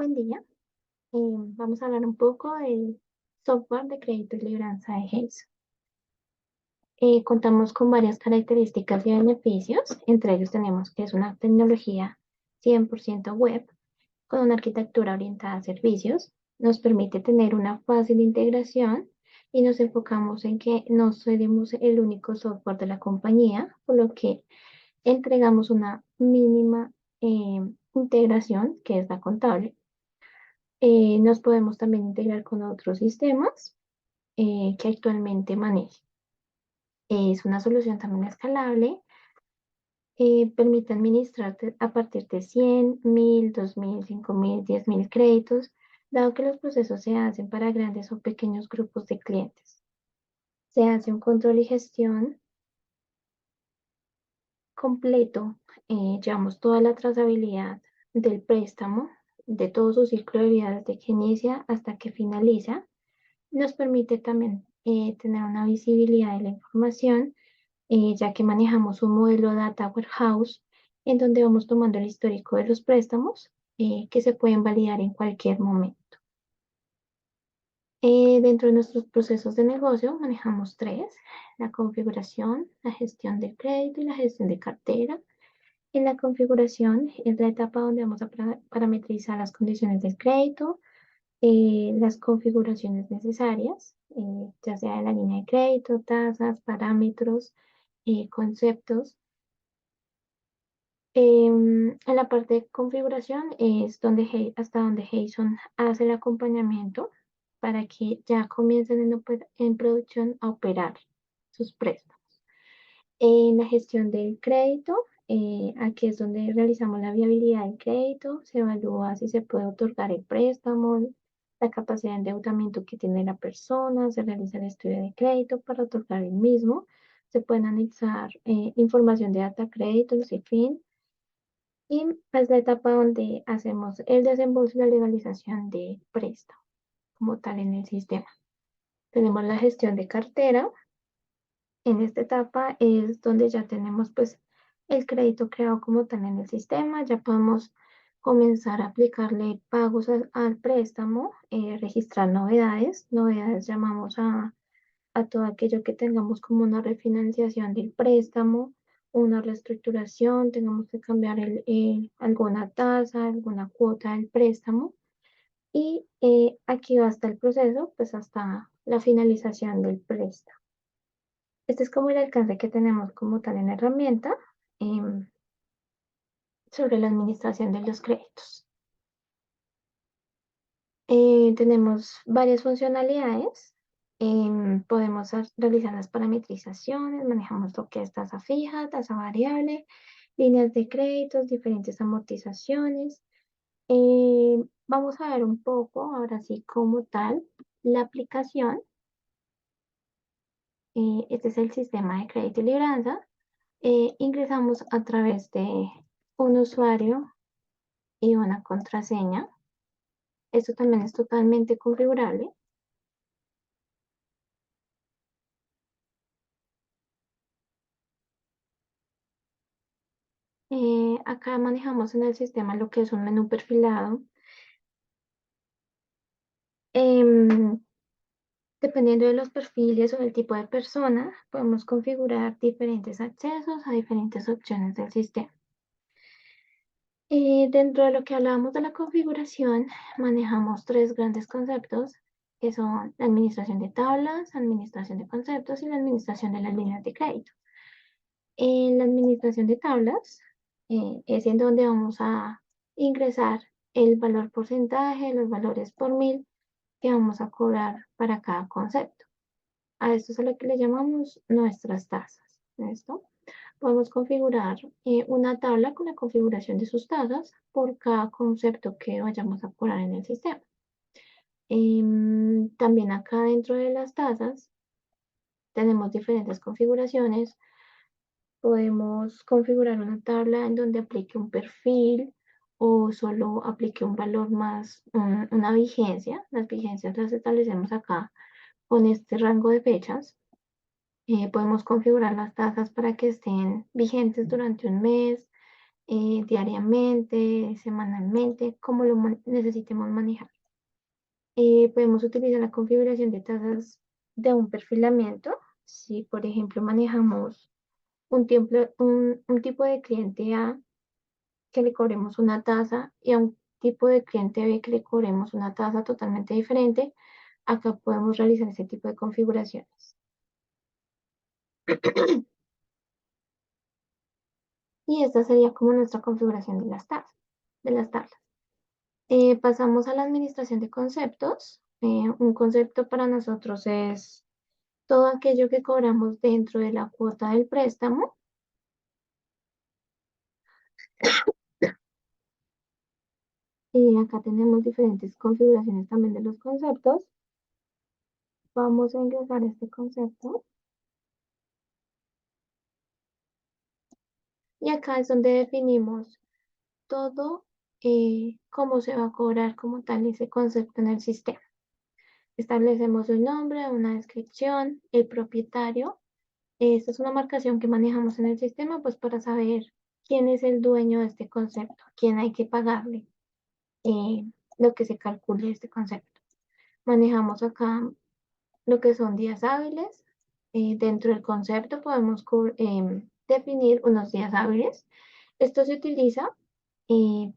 buen día. Vamos a hablar un poco del software de crédito y libranza de Hayes. Contamos con varias características y beneficios. Entre ellos tenemos que es una tecnología 100% web con una arquitectura orientada a servicios. Nos permite tener una fácil integración y nos enfocamos en que no seremos el único software de la compañía, por lo que entregamos una mínima integración, que es la contable. Nos podemos también integrar con otros sistemas que actualmente maneje. Es una solución también escalable. Permite administrar a partir de 100, 1000, 2000, 5000, 10.000 créditos, dado que los procesos se hacen para grandes o pequeños grupos de clientes. Se hace un control y gestión completo. Llevamos toda la trazabilidad del préstamo, de todo su ciclo de vida desde que inicia hasta que finaliza. Nos permite también tener una visibilidad de la información, ya que manejamos un modelo Data Warehouse en donde vamos tomando el histórico de los préstamos que se pueden validar en cualquier momento. Dentro de nuestros procesos de negocio manejamos tres: la configuración, la gestión del crédito y la gestión de cartera. En la configuración es la etapa donde vamos a parametrizar las condiciones del crédito, las configuraciones necesarias, ya sea de la línea de crédito, tasas, parámetros, conceptos. En la parte de configuración es donde, hasta donde Jason hace el acompañamiento para que ya comiencen en producción a operar sus préstamos. En la gestión del crédito, aquí es donde realizamos la viabilidad del crédito, se evalúa si se puede otorgar el préstamo, la capacidad de endeudamiento que tiene la persona, se realiza el estudio de crédito para otorgar el mismo, se pueden analizar información de data créditos y fin, y es la etapa donde hacemos el desembolso y la legalización de préstamo como tal en el sistema. Tenemos la gestión de cartera. En esta etapa es donde ya tenemos pues el crédito creado como tal en el sistema, ya podemos comenzar a aplicarle pagos al préstamo, registrar novedades. Novedades llamamos a todo aquello que tengamos como una refinanciación del préstamo, una reestructuración, tengamos que cambiar alguna tasa, alguna cuota del préstamo. Y aquí va hasta el proceso, pues hasta la finalización del préstamo. Este es como el alcance que tenemos como tal en la herramienta sobre la administración de los créditos. Tenemos varias funcionalidades. Podemos realizar las parametrizaciones, manejamos lo que es tasa fija, tasa variable, líneas de créditos, diferentes amortizaciones. Vamos a ver un poco, ahora sí, como tal, la aplicación. Este es el sistema de crédito y libranza. Ingresamos a través de un usuario y una contraseña. Esto también es totalmente configurable. Acá manejamos en el sistema lo que es un menú perfilado. Em, Dependiendo de los perfiles o del tipo de persona, podemos configurar diferentes accesos a diferentes opciones del sistema. Dentro de lo que hablábamos de la configuración, manejamos tres grandes conceptos, que son la administración de tablas, administración de conceptos y la administración de las líneas de crédito. En la administración de tablas es en donde vamos a ingresar el valor porcentaje, los valores por mil que vamos a cobrar para cada concepto. A esto es a lo que le llamamos nuestras tasas. ¿Listo? Podemos configurar una tabla con la configuración de sus tasas por cada concepto que vayamos a cobrar en el sistema. También acá dentro de las tasas tenemos diferentes configuraciones. Podemos configurar una tabla en donde aplique un perfil o solo aplique un valor más, una vigencia. Las vigencias las establecemos acá con este rango de fechas. Podemos configurar las tasas para que estén vigentes durante un mes, diariamente, semanalmente, como lo necesitemos manejar. Podemos utilizar la configuración de tasas de un perfilamiento. Si, por ejemplo, manejamos un tipo de cliente A que le cobremos una tasa y a un tipo de cliente B que le cobremos una tasa totalmente diferente, acá podemos realizar ese tipo de configuraciones. Y esta sería como nuestra configuración de las tasas, de las tablas. Pasamos a la administración de conceptos. Un concepto para nosotros es todo aquello que cobramos dentro de la cuota del préstamo. Y acá tenemos diferentes configuraciones también de los conceptos. Vamos a ingresar este concepto. Y acá es donde definimos todo, cómo se va a cobrar como tal ese concepto en el sistema. Establecemos un nombre, una descripción, el propietario. Esta es una marcación que manejamos en el sistema pues para saber quién es el dueño de este concepto, quién hay que pagarle eh, lo que se calcule este concepto. Manejamos acá lo que son días hábiles. Dentro del concepto podemos definir unos días hábiles. Esto se utiliza eh,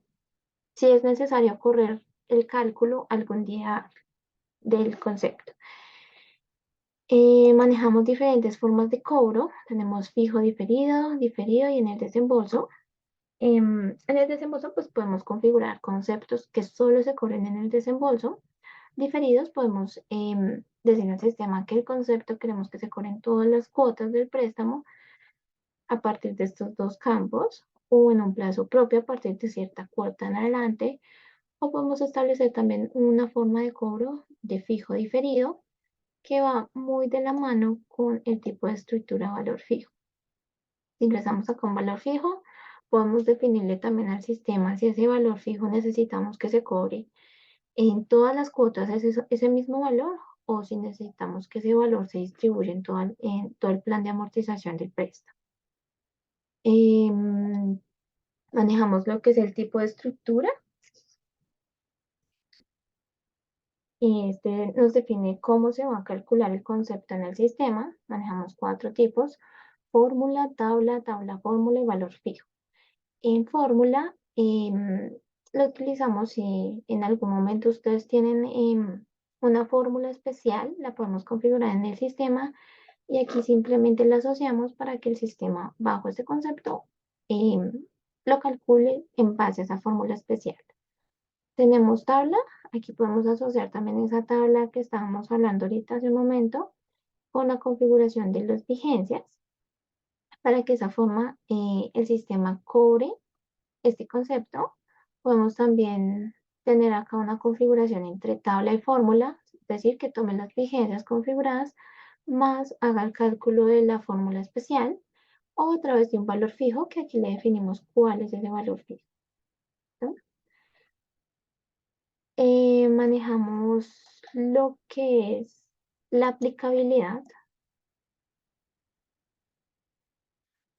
si es necesario correr el cálculo algún día del concepto. Manejamos diferentes formas de cobro. Tenemos fijo, diferido, diferido y en el desembolso. En el desembolso pues podemos configurar conceptos que solo se cobren en el desembolso. Diferidos podemos decir al sistema que el concepto queremos que se cobren todas las cuotas del préstamo a partir de estos dos campos o en un plazo propio a partir de cierta cuota en adelante. O podemos establecer también una forma de cobro de fijo diferido que va muy de la mano con el tipo de estructura valor fijo. Si ingresamos acá un valor fijo, podemos definirle también al sistema si ese valor fijo necesitamos que se cobre en todas las cuotas ese mismo valor o si necesitamos que ese valor se distribuya en todo el plan de amortización del préstamo. Manejamos lo que es el tipo de estructura. Y este nos define cómo se va a calcular el concepto en el sistema. Manejamos 4 tipos: fórmula, tabla, tabla fórmula y valor fijo. En fórmula lo utilizamos si en algún momento ustedes tienen una fórmula especial, la podemos configurar en el sistema y aquí simplemente la asociamos para que el sistema bajo este concepto em, lo calcule en base a esa fórmula especial. Tenemos tabla, aquí podemos asociar también esa tabla que estábamos hablando ahorita hace un momento con la configuración de las vigencias para que de esa forma el sistema cobre este concepto. Podemos también tener acá una configuración entre tabla y fórmula, es decir, que tome las vigencias configuradas más haga el cálculo de la fórmula especial o a través de un valor fijo que aquí le definimos cuál es ese valor fijo, ¿no? Manejamos lo que es la aplicabilidad.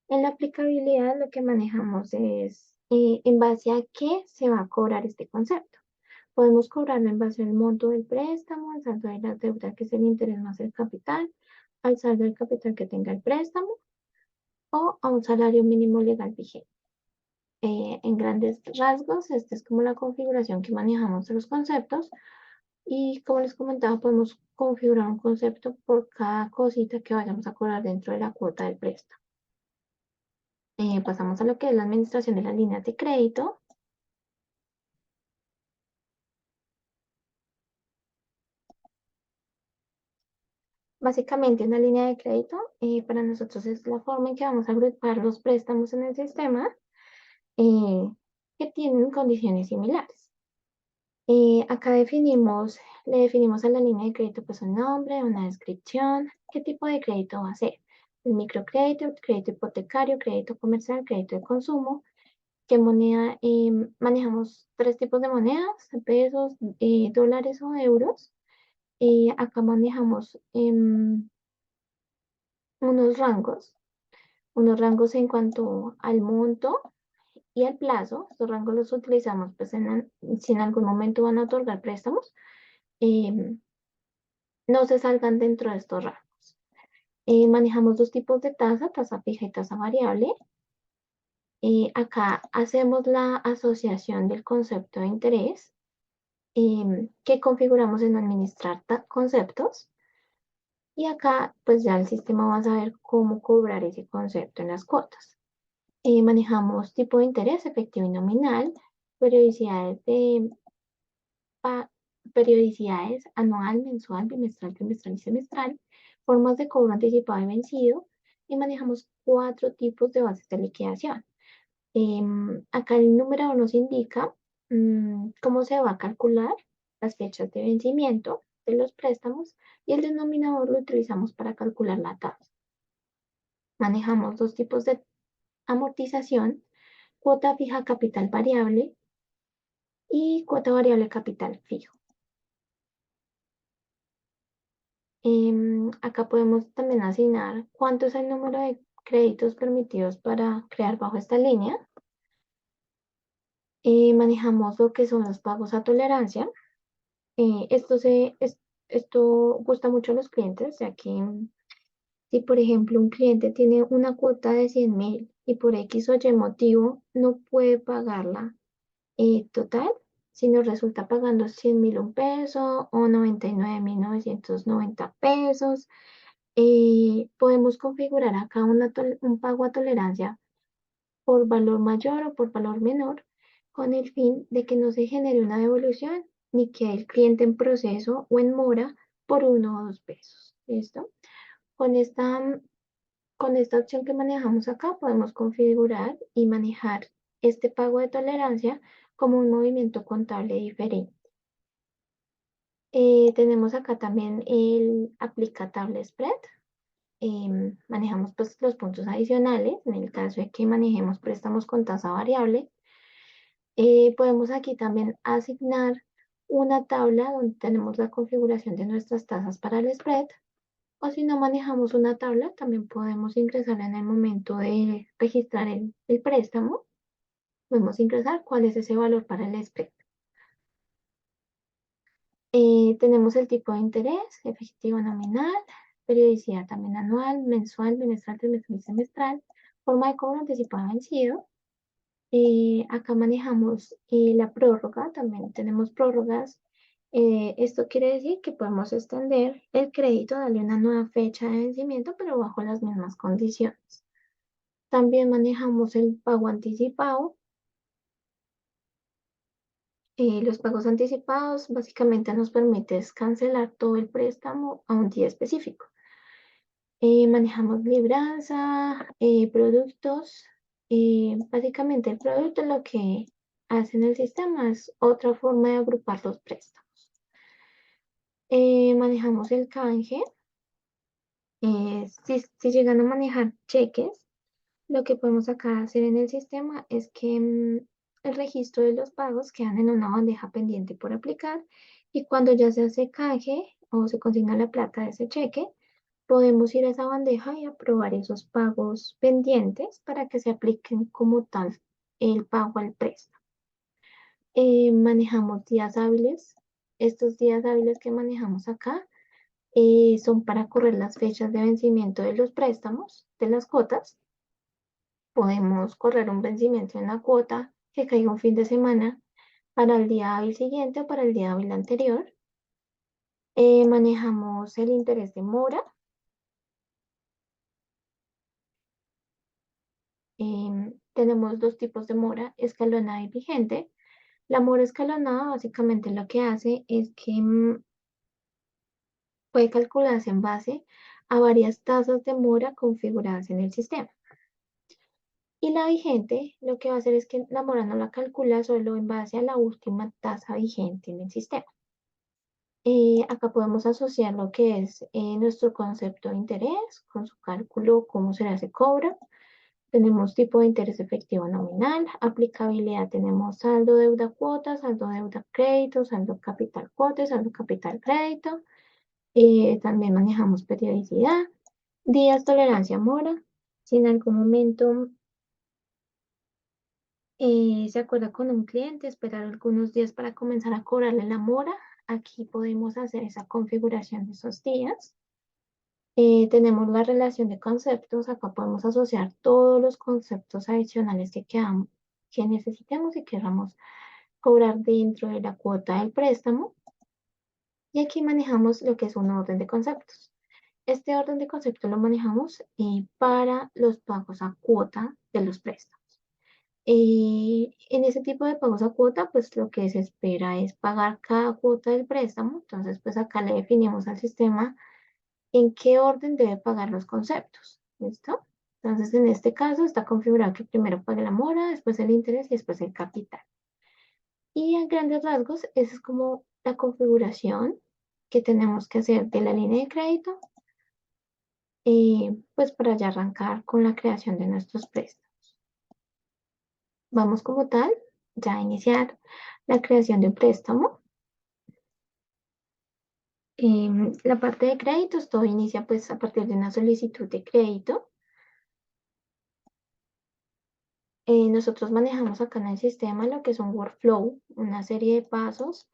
En la aplicabilidad lo que manejamos es en base a qué se va a cobrar este concepto. Podemos cobrarlo en base al monto del préstamo, al saldo de la deuda, que es el interés más el capital, al saldo del capital que tenga el préstamo o a un salario mínimo legal vigente. En grandes rasgos, esta es como la configuración que manejamos de los conceptos. Y como les comentaba, podemos configurar un concepto por cada cosita que vayamos a cobrar dentro de la cuota del préstamo. Pasamos a lo que es la administración de las líneas de crédito. Básicamente, una línea de crédito para nosotros es la forma en que vamos a agrupar los préstamos en el sistema eh, que tienen condiciones similares. Acá le definimos a la línea de crédito pues un nombre, una descripción, qué tipo de crédito va a ser. El microcrédito, crédito hipotecario, crédito comercial, crédito de consumo. ¿Qué moneda? Manejamos 3 tipos de monedas: pesos, dólares o euros. Acá manejamos unos rangos, unos rangos en cuanto al monto y el plazo. Estos rangos los utilizamos pues, si en algún momento van a otorgar préstamos, no se salgan dentro de estos rangos. Manejamos dos tipos de tasa fija y tasa variable. Acá hacemos la asociación del concepto de interés que configuramos en administrar conceptos. Y acá, pues ya el sistema va a saber cómo cobrar ese concepto en las cuotas. Manejamos tipo de interés efectivo y nominal, periodicidades de periodicidades anual, mensual, bimestral, trimestral y semestral, formas de cobro anticipado y vencido, y manejamos cuatro tipos de bases de liquidación. Acá el número nos indica cómo se va a calcular las fechas de vencimiento de los préstamos y el denominador lo utilizamos para calcular la tasa. Manejamos dos tipos de amortización, cuota fija capital variable y cuota variable capital fijo. Acá podemos también asignar cuánto es el número de créditos permitidos para crear bajo esta línea. Manejamos lo que son los pagos a tolerancia. Esto gusta mucho a los clientes, ya que si, por ejemplo, un cliente tiene una cuota de 100.000 y por X o Y motivo no puede pagarla total, si nos resulta pagando 100.001 peso o 99.990 pesos, podemos configurar acá un pago a tolerancia por valor mayor o por valor menor con el fin de que no se genere una devolución ni que el cliente en proceso o en mora por 1 o 2 pesos. ¿Listo? Con esta, con esta opción que manejamos acá podemos configurar y manejar este pago de tolerancia como un movimiento contable diferente. Tenemos acá también el aplicatable spread. Manejamos pues los puntos adicionales en el caso de que manejemos préstamos con tasa variable. Podemos aquí también asignar una tabla donde tenemos la configuración de nuestras tasas para el spread. O si no manejamos una tabla, también podemos ingresar en el momento de registrar el préstamo. Podemos ingresar cuál es ese valor para el spread. Tenemos el tipo de interés, efectivo nominal, periodicidad también anual, mensual, bimestral, trimestral y semestral, forma de cobro anticipado vencido. Acá manejamos la prórroga, también tenemos prórrogas. Esto quiere decir que podemos extender el crédito, darle una nueva fecha de vencimiento, pero bajo las mismas condiciones. También manejamos el pago anticipado. Los pagos anticipados básicamente nos permite cancelar todo el préstamo a un día específico. Manejamos libranza, productos. Básicamente el producto lo que hace en el sistema es otra forma de agrupar los préstamos. Manejamos el canje. Si llegan a manejar cheques, lo que podemos acá hacer en el sistema es que el registro de los pagos quedan en una bandeja pendiente por aplicar y cuando ya se hace canje o se consigna la plata de ese cheque, podemos ir a esa bandeja y aprobar esos pagos pendientes para que se apliquen como tal el pago al préstamo. Manejamos días hábiles. Estos días hábiles que manejamos acá son para correr las fechas de vencimiento de los préstamos, de las cuotas. Podemos correr un vencimiento en la cuota que caiga un fin de semana para el día hábil siguiente o para el día hábil anterior. Manejamos el interés de mora. Tenemos dos tipos de mora, escalonada y vigente. La mora escalonada básicamente lo que hace es que puede calcularse en base a varias tasas de mora configuradas en el sistema. Y la vigente lo que va a hacer es que la mora no la calcula solo en base a la última tasa vigente en el sistema. Acá podemos asociar lo que es nuestro concepto de interés con su cálculo, cómo se cobra. Tenemos tipo de interés efectivo nominal, aplicabilidad, tenemos saldo deuda cuota, saldo deuda crédito, saldo capital cuota, saldo capital crédito. También manejamos periodicidad, días tolerancia mora. Si en algún momento Se acuerda con un cliente, esperar algunos días para comenzar a cobrarle la mora. Aquí podemos hacer esa configuración de esos días. Tenemos la relación de conceptos. Acá podemos asociar todos los conceptos adicionales que necesitemos y queramos cobrar dentro de la cuota del préstamo. Y aquí manejamos lo que es un orden de conceptos. Este orden de conceptos lo manejamos para los pagos a cuota de los préstamos. En ese tipo de pagos a cuota, pues lo que se espera es pagar cada cuota del préstamo. Entonces, pues acá le definimos al sistema en qué orden debe pagar los conceptos. ¿Listo? Entonces, en este caso está configurado que primero pague la mora, después el interés y después el capital. Y a grandes rasgos, esa es como la configuración que tenemos que hacer de la línea de crédito, pues para ya arrancar con la creación de nuestros préstamos. Vamos como tal ya a iniciar la creación de un préstamo. La parte de créditos, todo inicia pues a partir de una solicitud de crédito. Nosotros manejamos acá en el sistema lo que es un workflow, una serie de pasos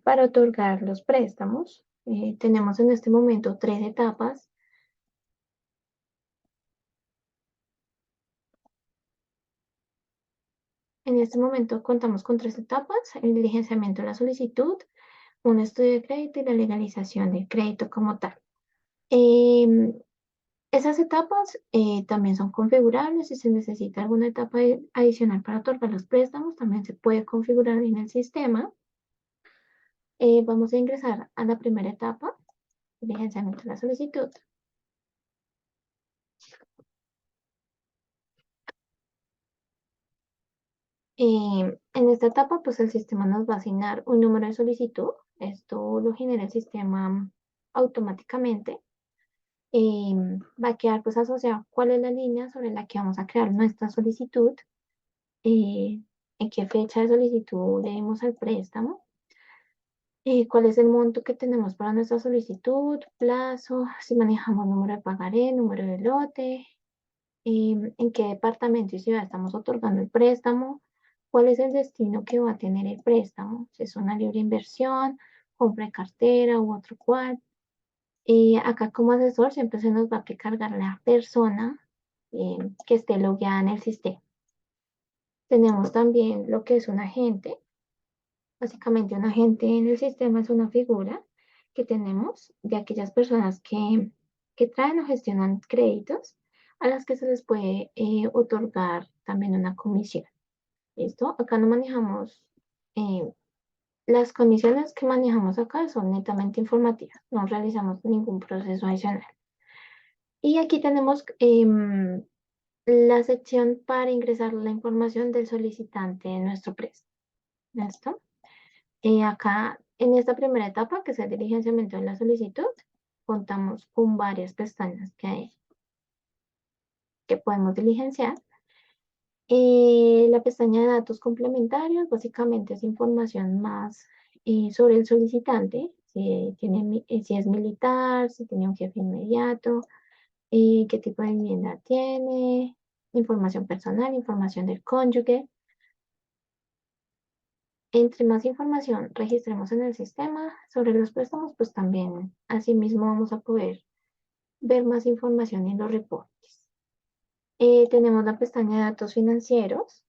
para otorgar los préstamos. Tenemos en este momento 3 etapas. En este momento contamos con 3 etapas: el diligenciamiento de la solicitud, un estudio de crédito y la legalización del crédito como tal. Em, Esas etapas también son configurables. Si se necesita alguna etapa adicional para otorgar los préstamos, también se puede configurar en el sistema. Vamos a ingresar a la primera etapa, diligenciamiento de la solicitud. En esta etapa, pues el sistema nos va a asignar un número de solicitud. Esto lo genera el sistema automáticamente. Va a quedar pues asociado cuál es la línea sobre la que vamos a crear nuestra solicitud, eh, en qué fecha de solicitud debemos al préstamo, cuál es el monto que tenemos para nuestra solicitud, plazo, si manejamos número de pagaré, número de lote, en qué departamento y ciudad estamos otorgando el préstamo, cuál es el destino que va a tener el préstamo, si es una libre inversión, compra de cartera u otro cual. Acá como asesor siempre se nos va a precargar la persona que esté logueada en el sistema. Tenemos también lo que es un agente. Básicamente un agente en el sistema es una figura que tenemos de aquellas personas que traen o gestionan créditos a las que se les puede otorgar también una comisión. ¿Listo? Acá no manejamos, eh, las comisiones que manejamos acá son netamente informativas, no realizamos ningún proceso adicional. Y aquí tenemos la sección para ingresar la información del solicitante de nuestro préstamo. ¿Listo? Acá, en esta primera etapa, que es el diligenciamiento de la solicitud, contamos con varias pestañas que podemos diligenciar. La pestaña de datos complementarios básicamente es información más sobre el solicitante, si es militar, si tiene un jefe inmediato, qué tipo de vivienda tiene, información personal, información del cónyuge. Entre más información registremos en el sistema sobre los préstamos, pues también asimismo vamos a poder ver más información en los reportes. Tenemos la pestaña de datos financieros.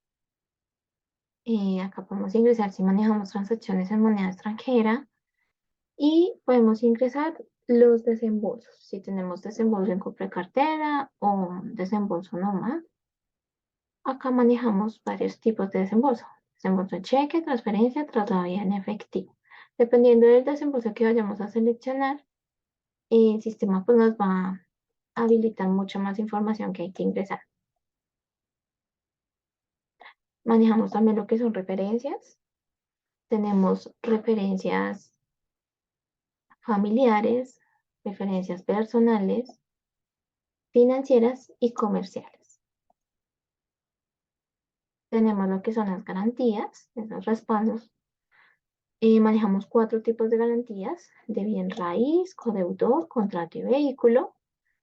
Acá podemos ingresar si manejamos transacciones en moneda extranjera y podemos ingresar los desembolsos. Si tenemos desembolso en compra de cartera o desembolso normal. Acá manejamos varios tipos de desembolso. Desembolso en cheque, transferencia, traslado y en efectivo. Dependiendo del desembolso que vayamos a seleccionar, el sistema pues nos va a habilitar mucha más información que hay que ingresar. Manejamos también lo que son referencias. Tenemos referencias familiares, referencias personales, financieras y comerciales. Tenemos lo que son las garantías, esos respaldos. Manejamos 4 tipos de garantías: de bien raíz, codeudor, contrato y vehículo.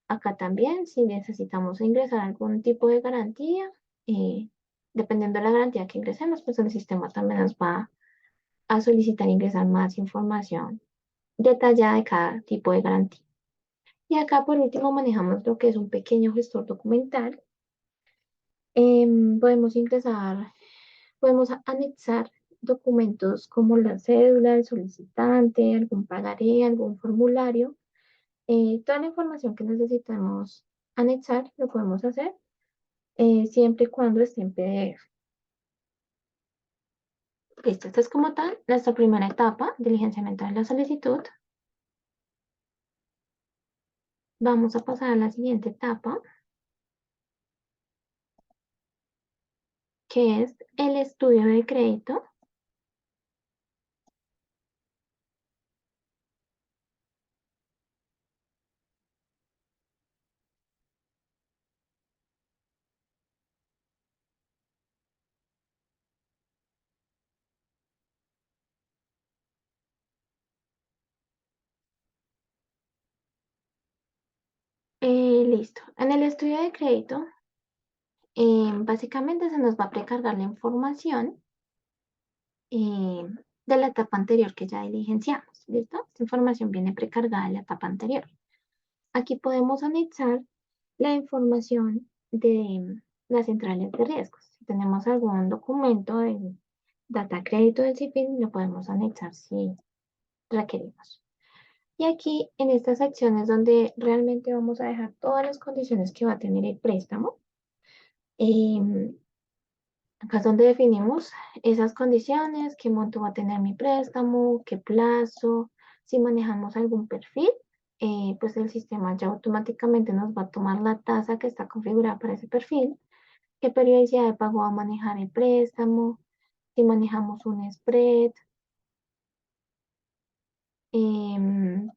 Acá también, si necesitamos ingresar algún tipo de garantía, dependiendo de la garantía que ingresemos, pues el sistema también nos va a solicitar ingresar más información detallada de cada tipo de garantía. Y acá por último manejamos lo que es un pequeño gestor documental. Podemos ingresar, podemos anexar documentos como la cédula del solicitante, algún pagaré, algún formulario. Toda la información que necesitamos anexar lo podemos hacer siempre y cuando esté en PDF. Listo, esta es como tal nuestra primera etapa, diligenciamiento de la solicitud. Vamos a pasar a la siguiente etapa, que es el estudio de crédito. Listo. En el estudio de crédito, básicamente se nos va a precargar la información eh, de la etapa anterior que ya diligenciamos. ¿Listo? Esta información viene precargada de la etapa anterior. Aquí podemos anexar la información de las centrales de riesgos. Si tenemos algún documento de data crédito del CIFIN, lo podemos anexar si requerimos. Y aquí en esta sección es donde realmente vamos a dejar todas las condiciones que va a tener el préstamo. Em, Acá es donde definimos esas condiciones, qué monto va a tener mi préstamo, qué plazo, si manejamos algún perfil, pues el sistema ya automáticamente nos va a tomar la tasa que está configurada para ese perfil, qué periodicidad de pago va a manejar el préstamo, si manejamos un spread. em,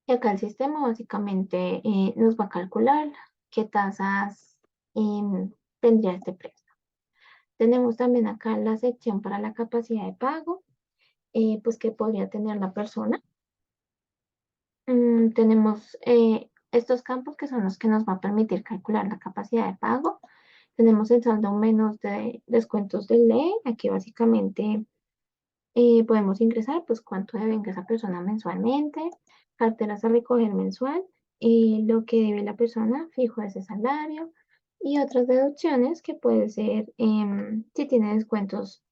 y acá el sistema básicamente nos va a calcular qué tasas tendría este préstamo. Tenemos también acá la sección para la capacidad de pago, pues que podría tener la persona. Tenemos estos campos que son los que nos va a permitir calcular la capacidad de pago. Tenemos el saldo menos de descuentos de ley. Aquí básicamente podemos ingresar pues cuánto debe ingresar persona mensualmente, carteras a recoger mensual, lo que debe la persona fijo de ese salario y otras deducciones que puede ser si tiene descuentos,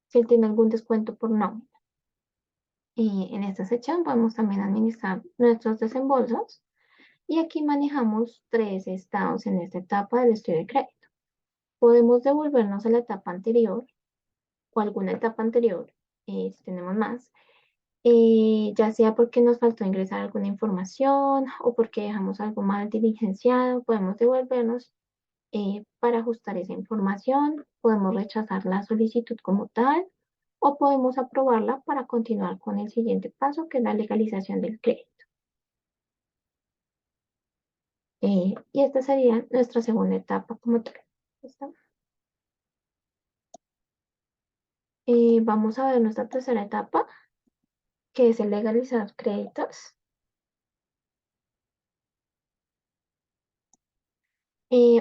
si él tiene algún descuento por nómina. Y en esta sección podemos también administrar nuestros desembolsos y aquí manejamos tres estados en esta etapa del estudio de crédito. Podemos devolvernos a la etapa anterior o alguna etapa anterior, si tenemos más, ya sea porque nos faltó ingresar alguna información o porque dejamos algo mal diligenciado, podemos devolvernos para ajustar esa información, podemos rechazar la solicitud como tal o podemos aprobarla para continuar con el siguiente paso, que es la legalización del crédito. Y esta sería nuestra segunda etapa como tal. ¿Listo? Vamos a ver nuestra tercera etapa, que es el legalizar créditos.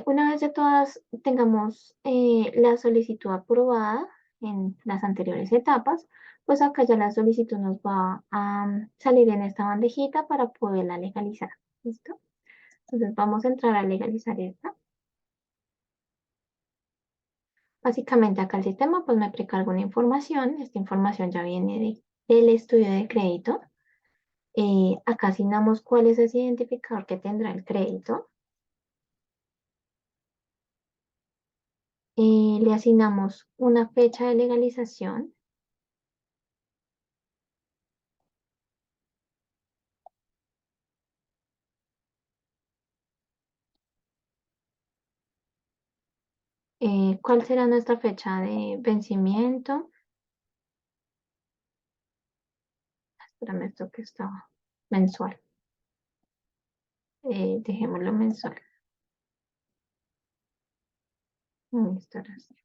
Una vez de todas tengamos la solicitud aprobada en las anteriores etapas, pues acá ya la solicitud nos va a salir en esta bandejita para poderla legalizar. ¿Listo? Entonces vamos a entrar a legalizar esta. Básicamente acá el sistema pues me precarga una información. Esta información ya viene del estudio de crédito. Acá asignamos cuál es ese identificador que tendrá el crédito. Le asignamos una fecha de legalización. ¿Cuál será nuestra fecha de vencimiento? Espérame, esto que está mensual. Dejémoslo mensual. Instalación.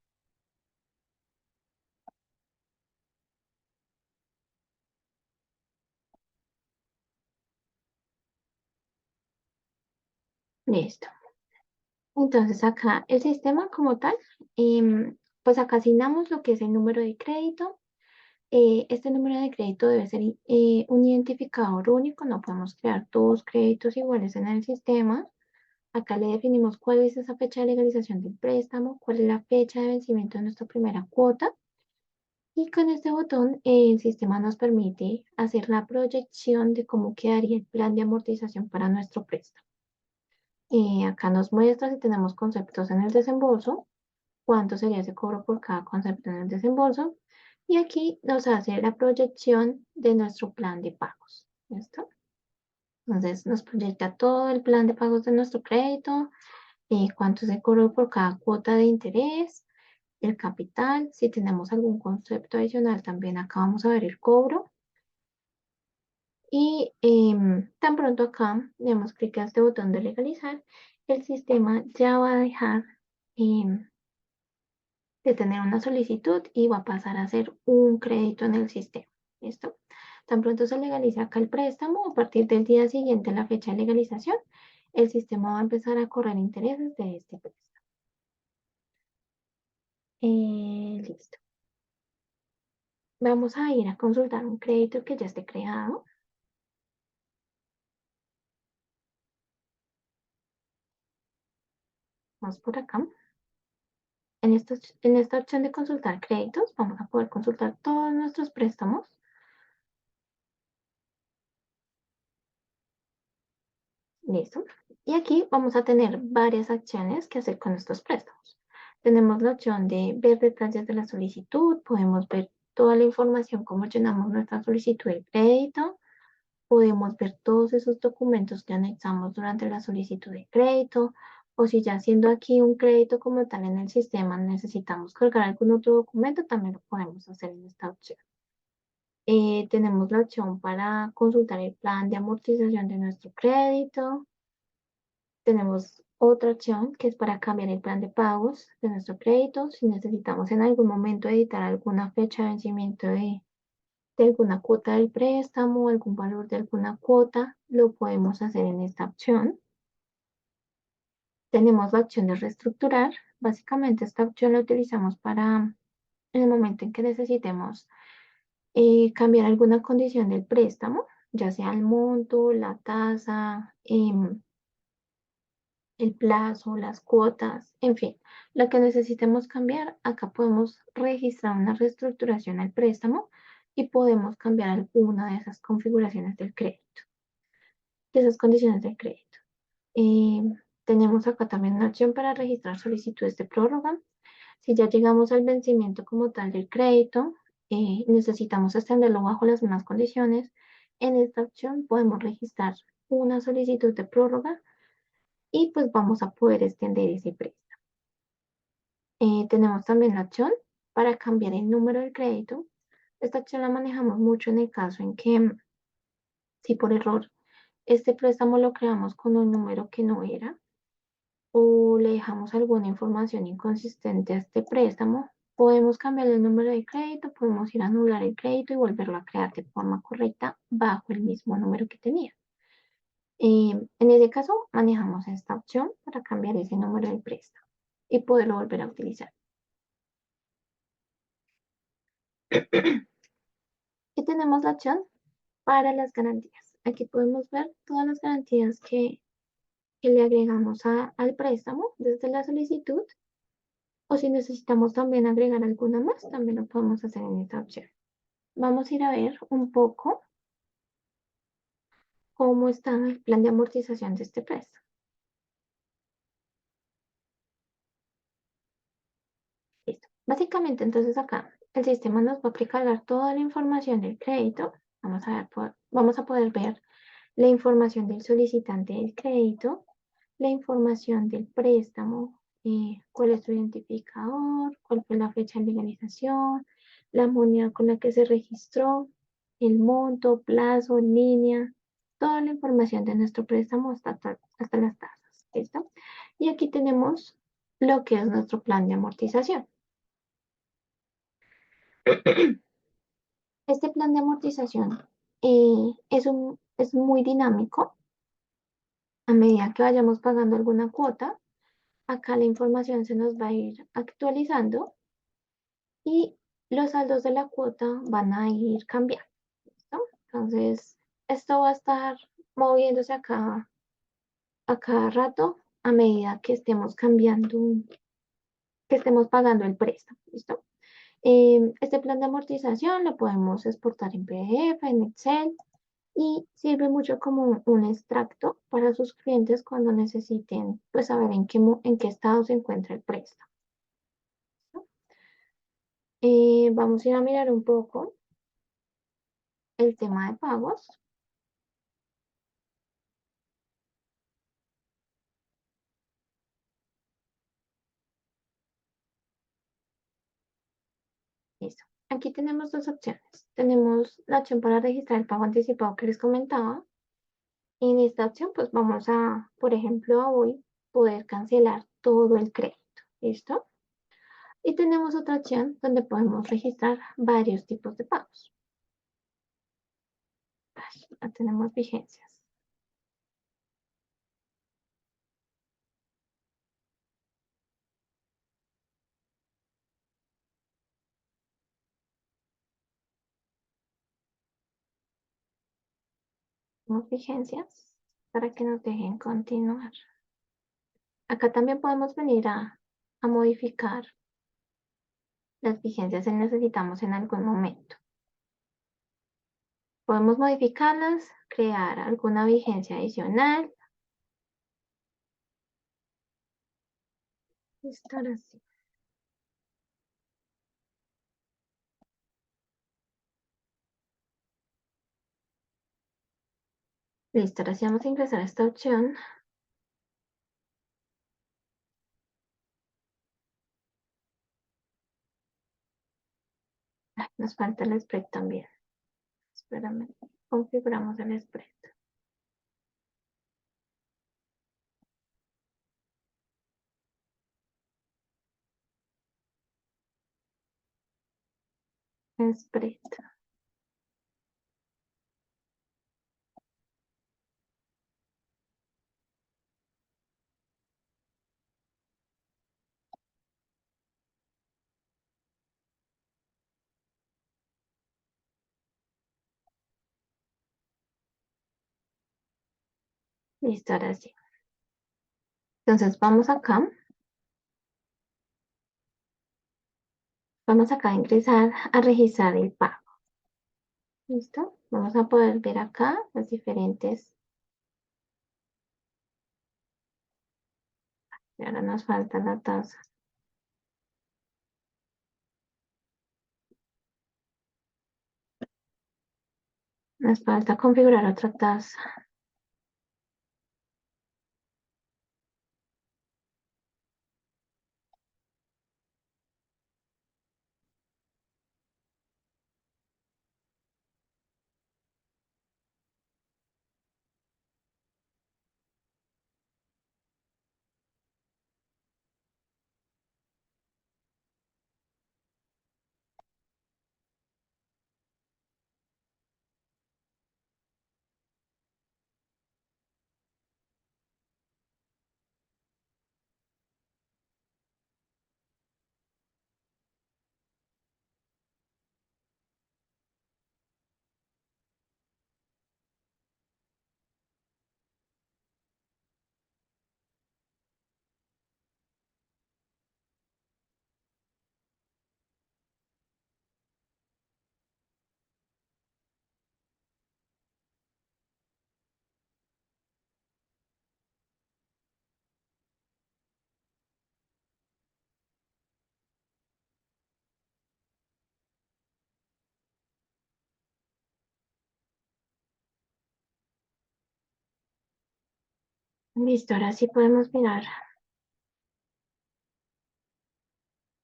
Listo. Entonces acá el sistema como tal, pues acá asignamos lo que es el número de crédito. Este número de crédito debe ser un identificador único, no podemos crear dos créditos iguales en el sistema. Acá le definimos cuál es esa fecha de legalización del préstamo, cuál es la fecha de vencimiento de nuestra primera cuota. Y con este botón el sistema nos permite hacer la proyección de cómo quedaría el plan de amortización para nuestro préstamo. Acá nos muestra si tenemos conceptos en el desembolso, cuánto sería ese cobro por cada concepto en el desembolso. Y aquí nos hace la proyección de nuestro plan de pagos. ¿Listo? Entonces nos proyecta todo el plan de pagos de nuestro crédito, cuánto se cobró por cada cuota de interés, el capital. Si tenemos algún concepto adicional, también acá vamos a ver el cobro. Y tan pronto acá demos clic a este botón de legalizar, el sistema ya va a dejar em, de tener una solicitud y va a pasar a ser un crédito en el sistema. ¿Listo? Tan pronto se legaliza acá el préstamo, a partir del día siguiente a la fecha de legalización, el sistema va a empezar a correr intereses de este préstamo. Listo. Vamos a ir a consultar un crédito que ya esté creado. Vamos por acá. En esta opción de consultar créditos, vamos a poder consultar todos nuestros préstamos. Listo. Y aquí vamos a tener varias acciones que hacer con estos préstamos. Tenemos la opción de ver detalles de la solicitud, podemos ver toda la información, cómo llenamos nuestra solicitud de crédito, podemos ver todos esos documentos que anexamos durante la solicitud de crédito, o si ya siendo aquí un crédito como tal en el sistema necesitamos cargar algún otro documento, también lo podemos hacer en esta opción. Tenemos la opción para consultar el plan de amortización de nuestro crédito. Tenemos otra opción que es para cambiar el plan de pagos de nuestro crédito. Si necesitamos en algún momento editar alguna fecha de vencimiento de alguna cuota del préstamo, algún valor de alguna cuota, lo podemos hacer en esta opción. Tenemos la opción de reestructurar. Básicamente esta opción la utilizamos para en el momento en que necesitemos cambiar alguna condición del préstamo, ya sea el monto, la tasa, el plazo, las cuotas, en fin, lo que necesitemos cambiar, acá podemos registrar una reestructuración al préstamo y podemos cambiar alguna de esas configuraciones del crédito, de esas condiciones del crédito. Eh, Tenemos acá también una opción para registrar solicitudes de prórroga. Si ya llegamos al vencimiento como tal del crédito, necesitamos extenderlo bajo las mismas condiciones. En esta opción podemos registrar una solicitud de prórroga y pues vamos a poder extender ese préstamo. Tenemos también la opción para cambiar el número del crédito. Esta opción la manejamos mucho en el caso en que si por error este préstamo lo creamos con un número que no era o le dejamos alguna información inconsistente a este préstamo, podemos cambiar el número de crédito, podemos ir a anular el crédito y volverlo a crear de forma correcta bajo el mismo número que tenía. En ese caso, manejamos esta opción para cambiar ese número de préstamo y poderlo volver a utilizar. Y tenemos la opción para las garantías. Aquí podemos ver todas las garantías que le agregamos al préstamo desde la solicitud, o si necesitamos también agregar alguna más, también lo podemos hacer en esta opción. Vamos a ir a ver un poco cómo está el plan de amortización de este préstamo. Listo. Básicamente, entonces acá el sistema nos va a precargar toda la información del crédito. Vamos a poder ver la información del solicitante del crédito, la información del préstamo, cuál es su identificador, cuál fue la fecha de legalización, la moneda con la que se registró, el monto, plazo, línea, toda la información de nuestro préstamo hasta las tasas. ¿Listo? Y aquí tenemos lo que es nuestro plan de amortización. Este plan de amortización es muy dinámico. A medida que vayamos pagando alguna cuota, Acá la información se nos va a ir actualizando y los saldos de la cuota van a ir cambiando. ¿Listo? Entonces, esto va a estar moviéndose a cada rato a medida que estemos cambiando, que estemos pagando el préstamo. ¿Listo? Este plan de amortización lo podemos exportar en PDF, en Excel y sirve mucho como un extracto para sus clientes cuando necesiten pues saber en qué estado se encuentra el préstamo. ¿No? Vamos a ir a mirar un poco el tema de pagos. Listo. Aquí tenemos dos opciones. Tenemos la opción para registrar el pago anticipado que les comentaba. En esta opción, pues vamos a, por ejemplo, a hoy poder cancelar todo el crédito. ¿Listo? Y tenemos otra opción donde podemos registrar varios tipos de pagos. Ya tenemos vigencias. Tenemos vigencias para que nos dejen continuar. Acá también podemos venir a modificar las vigencias si necesitamos en algún momento. Podemos modificarlas, crear alguna vigencia adicional. Listo, ahora sí. Listo, ahora sí vamos a ingresar a esta opción. Ay, nos falta el spread también. Espérame, configuramos el spread. Spread. Listo, ahora sí. Entonces vamos acá. Vamos acá a ingresar a registrar el pago. ¿Listo? Vamos a poder ver acá las diferentes. Y ahora nos falta la tasa. Nos falta configurar otra tasa. Listo, ahora sí podemos mirar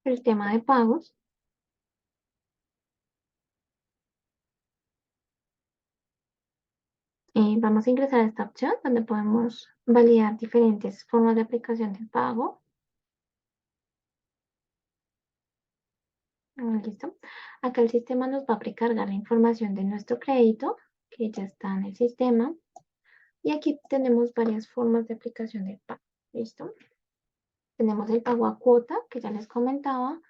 el tema de pagos. Vamos a ingresar a esta opción donde podemos validar diferentes formas de aplicación del pago. Listo. Acá el sistema nos va a precargar la información de nuestro crédito, que ya está en el sistema. Y aquí tenemos varias formas de aplicación del pago. ¿Listo? Tenemos el pago a cuota, que ya les comentaba.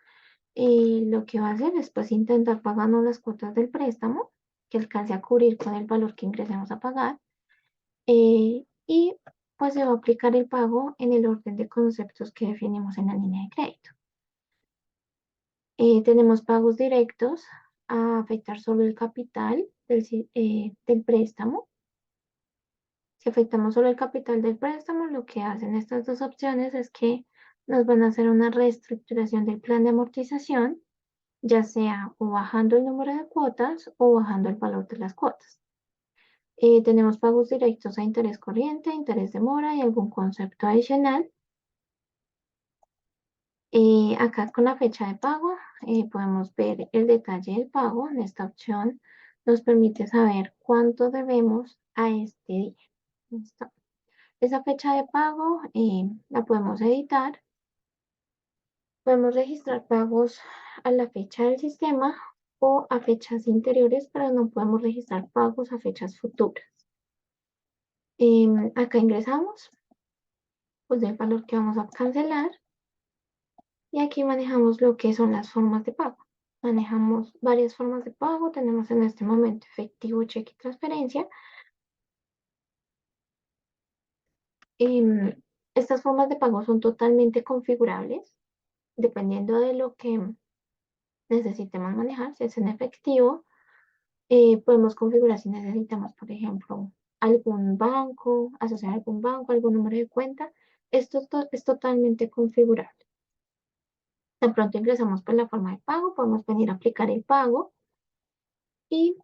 Lo que va a hacer es pues intentar pagarnos las cuotas del préstamo, que alcance a cubrir con el valor que ingresemos a pagar. Y pues se va a aplicar el pago en el orden de conceptos que definimos en la línea de crédito. Tenemos pagos directos a afectar solo el capital del préstamo. Si afectamos solo el capital del préstamo, lo que hacen estas dos opciones es que nos van a hacer una reestructuración del plan de amortización, ya sea o bajando el número de cuotas o bajando el valor de las cuotas. Tenemos pagos directos a interés corriente, interés de mora y algún concepto adicional. Acá con la fecha de pago podemos ver el detalle del pago. En esta opción nos permite saber cuánto debemos a este día. ¿Listo? Esa fecha de pago la podemos editar. Podemos registrar pagos a la fecha del sistema o a fechas interiores, pero no podemos registrar pagos a fechas futuras. Acá ingresamos pues el valor que vamos a cancelar y aquí manejamos lo que son las formas de pago. Manejamos varias formas de pago. Tenemos en este momento efectivo, cheque y transferencia. Em, Estas formas de pago son totalmente configurables dependiendo de lo que necesitemos manejar. Si es en efectivo, podemos configurar si necesitamos, por ejemplo, algún banco, asociar algún banco, algún número de cuenta. Esto es totalmente configurable. Tan pronto ingresamos por la forma de pago, podemos venir a aplicar el pago y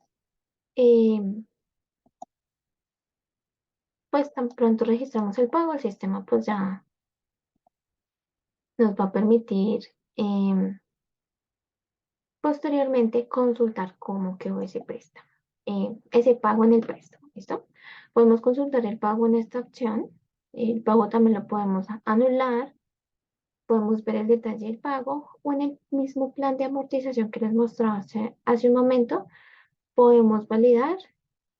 pues tan pronto registramos el pago, el sistema pues ya nos va a permitir posteriormente consultar cómo quedó ese préstamo, ese pago en el préstamo, ¿listo? Podemos consultar el pago en esta opción. El pago también lo podemos anular. Podemos ver el detalle del pago o en el mismo plan de amortización que les mostraba hace un momento, podemos validar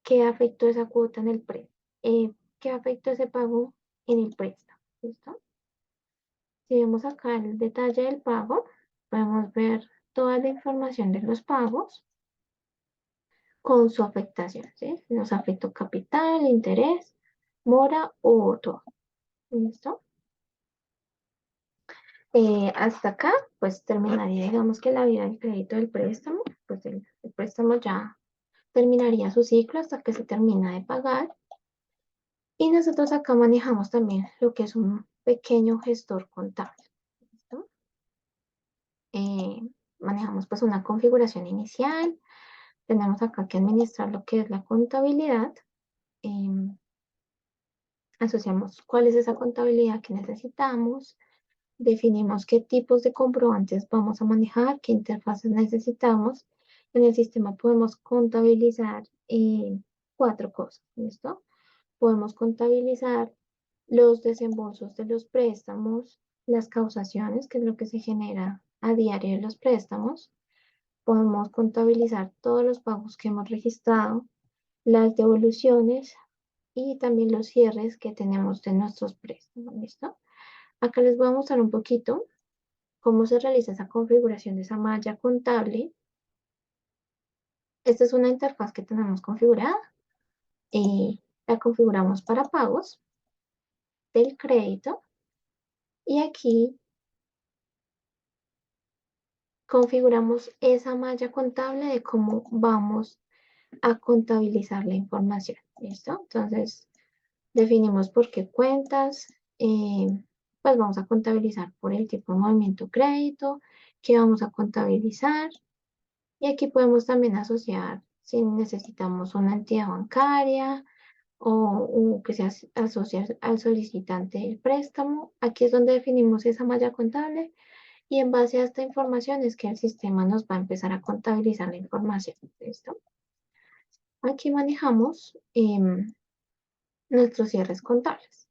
qué afectó esa cuota en el préstamo, qué afectó ese pago en el préstamo, ¿listo? Si vemos acá el detalle del pago, podemos ver toda la información de los pagos con su afectación, ¿sí? Si nos afectó capital, interés, mora o todo. ¿Listo? Hasta acá, pues terminaría, digamos que la vida del crédito del préstamo, pues el préstamo ya terminaría su ciclo hasta que se termina de pagar. Y nosotros acá manejamos también lo que es un pequeño gestor contable. ¿Listo? Eh, Manejamos pues una configuración inicial. Tenemos acá que administrar lo que es la contabilidad. em, Asociamos cuál es esa contabilidad que necesitamos, definimos qué tipos de comprobantes vamos a manejar, qué interfaces necesitamos. En el sistema podemos contabilizar cuatro cosas, ¿listo? Podemos contabilizar los desembolsos de los préstamos, las causaciones, que es lo que se genera a diario en los préstamos. Podemos contabilizar todos los pagos que hemos registrado, las devoluciones y también los cierres que tenemos de nuestros préstamos. ¿Listo? Acá les voy a mostrar un poquito cómo se realiza esa configuración de esa malla contable. Esta es una interfaz que tenemos configurada y la configuramos para pagos del crédito y aquí configuramos esa malla contable de cómo vamos a contabilizar la información. ¿Listo? Entonces, definimos por qué cuentas, pues vamos a contabilizar por el tipo de movimiento crédito, qué vamos a contabilizar. Y aquí podemos también asociar si necesitamos una entidad bancaria o que se asocia al solicitante del préstamo. Aquí es donde definimos esa malla contable y en base a esta información es que el sistema nos va a empezar a contabilizar la información. ¿Listo? Aquí manejamos nuestros cierres contables.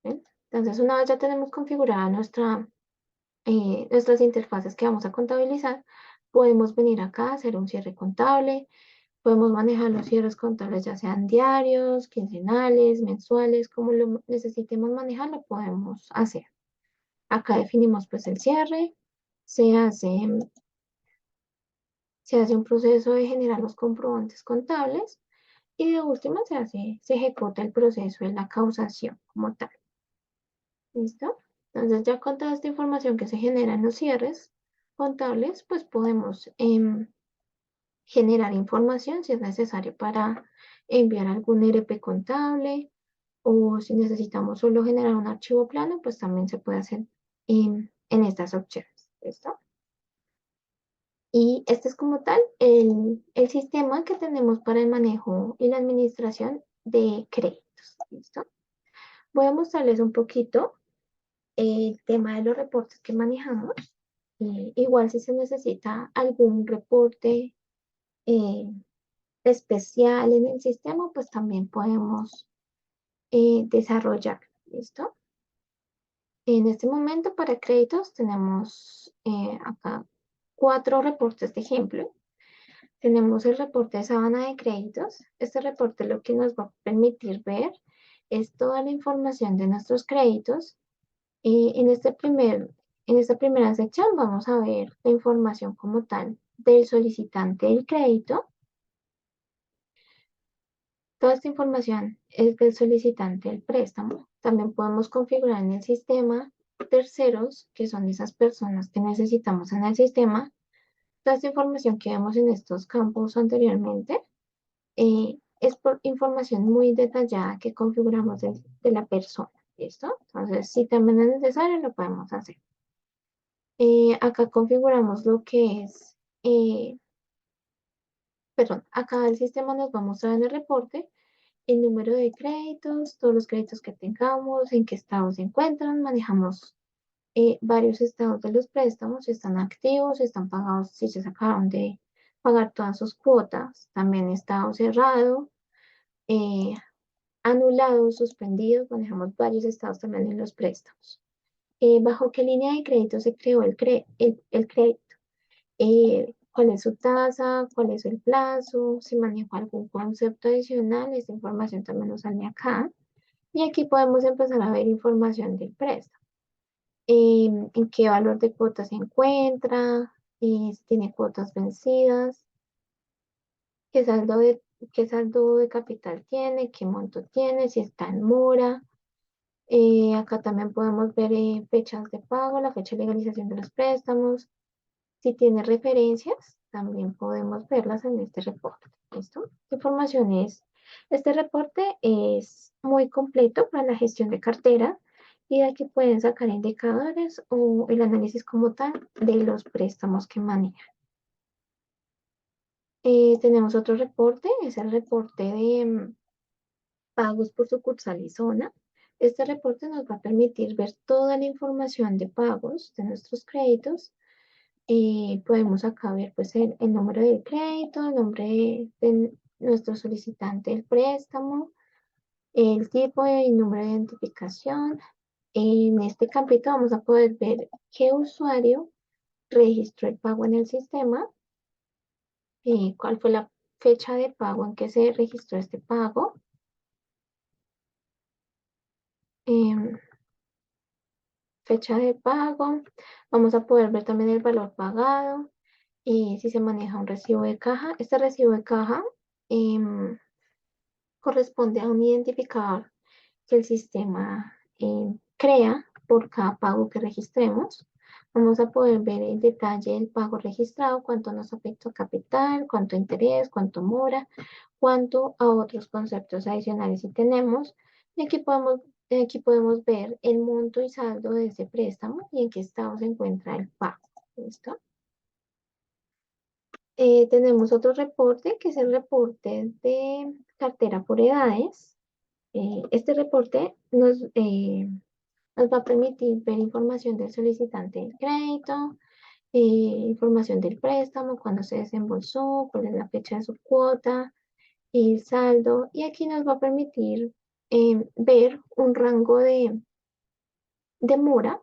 ¿Bien? Entonces, una vez ya tenemos configurada nuestras interfaces que vamos a contabilizar, podemos venir acá a hacer un cierre contable. Podemos manejar los cierres contables ya sean diarios, quincenales, mensuales, como lo necesitemos manejar, lo podemos hacer. Acá definimos pues el cierre, se hace, se hace un proceso de generar los comprobantes contables y de última se ejecuta el proceso de la causación como tal. ¿Listo? Entonces ya con toda esta información que se genera en los cierres contables, pues podemos generar información si es necesario para enviar algún RP contable o si necesitamos solo generar un archivo plano, pues también se puede hacer en estas opciones. ¿Listo? Y este es como tal el sistema que tenemos para el manejo y la administración de créditos. ¿Listo? Voy a mostrarles un poquito el tema de los reportes que manejamos. Igual si se necesita algún reporte eh, especial en el sistema, pues también podemos desarrollar. ¿Listo? En este momento para créditos tenemos acá 4 reportes de ejemplo. Tenemos el reporte de sábana de créditos. Este reporte lo que nos va a permitir ver es toda la información de nuestros créditos. En esta primera sección vamos a ver la información como tal del solicitante del crédito. Toda esta información es del solicitante del préstamo. También podemos configurar en el sistema terceros, que son esas personas que necesitamos en el sistema. Toda esta información que vemos en estos campos anteriormente es por información muy detallada que configuramos de la persona. ¿Listo? Entonces, si también es necesario, lo podemos hacer. Acá configuramos lo que es, perdón, acá el sistema nos va a mostrar en el reporte el número de créditos, todos los créditos que tengamos, en qué estado se encuentran, manejamos varios estados de los préstamos, si están activos, si están pagados, si se acaban de pagar todas sus cuotas, también estado cerrado, eh, anulados, suspendidos, manejamos varios estados también en los préstamos. ¿Bajo qué línea de crédito se creó el crédito? ¿Cuál es su tasa? ¿Cuál es el plazo? Si manejo algún concepto adicional, esta información también nos sale acá. Y aquí podemos empezar a ver información del préstamo. En qué valor de cuotas se encuentra, si tiene cuotas vencidas, qué saldo qué saldo de capital tiene, qué monto tiene, si está en mora. Acá también podemos ver fechas de pago, la fecha de legalización de los préstamos. Si tiene referencias, también podemos verlas en este reporte. ¿Listo? Este reporte es muy completo para la gestión de cartera y de aquí pueden sacar indicadores o el análisis como tal de los préstamos que manejan. Tenemos otro reporte, es el reporte de pagos por sucursal y zona. Este reporte nos va a permitir ver toda la información de pagos de nuestros créditos. Podemos acá ver pues el número del crédito, el nombre de nuestro solicitante del préstamo, el tipo y número de identificación. En este campito vamos a poder ver qué usuario registró el pago en el sistema, cuál fue la fecha de pago en que se registró este pago, em, fecha de pago. Vamos a poder ver también el valor pagado y si se maneja un recibo de caja. Este recibo de caja corresponde a un identificador que el sistema crea por cada pago que registremos. Vamos a poder ver el detalle del pago registrado, cuánto nos afectó a capital, cuánto interés, cuánto mora, cuánto a otros conceptos adicionales si tenemos. Y aquí podemos ver el monto y saldo de ese préstamo y en qué estado se encuentra el pago. ¿Listo? Tenemos otro reporte que es el reporte de cartera por edades. Este reporte nos va a permitir ver información del solicitante del crédito, información del préstamo, cuándo se desembolsó, cuál es la fecha de su cuota, el saldo, y aquí nos va a permitir ver un rango de mora,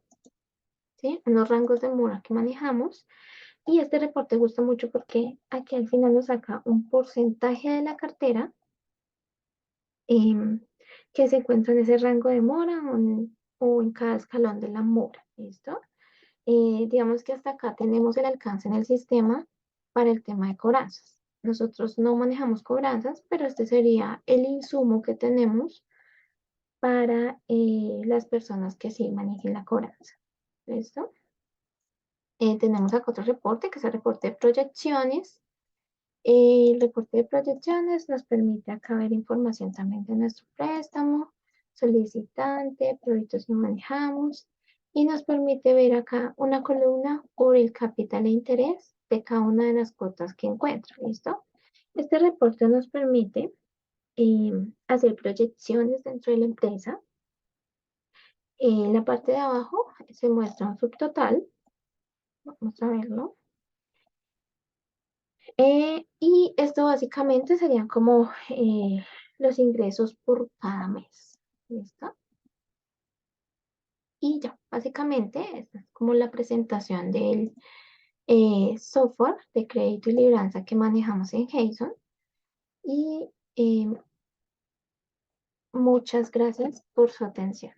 ¿sí? Unos rangos de mora que manejamos. Y este reporte gusta mucho porque aquí al final nos saca un porcentaje de la cartera em, que se encuentra en ese rango de mora. o en cada escalón de la mora, ¿listo? Digamos que hasta acá tenemos el alcance en el sistema para el tema de cobranzas. Nosotros no manejamos cobranzas, pero este sería el insumo que tenemos para las personas que sí manejen la cobranza. ¿Listo? Tenemos acá otro reporte, que es el reporte de proyecciones. El reporte de proyecciones nos permite acá ver información también de nuestro préstamo, solicitante, productos que manejamos y nos permite ver acá una columna por el capital e interés de cada una de las cuotas que encuentra. ¿Listo? Este reporte nos permite eh, hacer proyecciones dentro de la empresa. En la parte de abajo se muestra un subtotal. Vamos a verlo. Y esto básicamente serían como los ingresos por cada mes. ¿Listo? Y ya, básicamente, esta es como la presentación del software de crédito y libranza que manejamos en Jason. Y muchas gracias por su atención.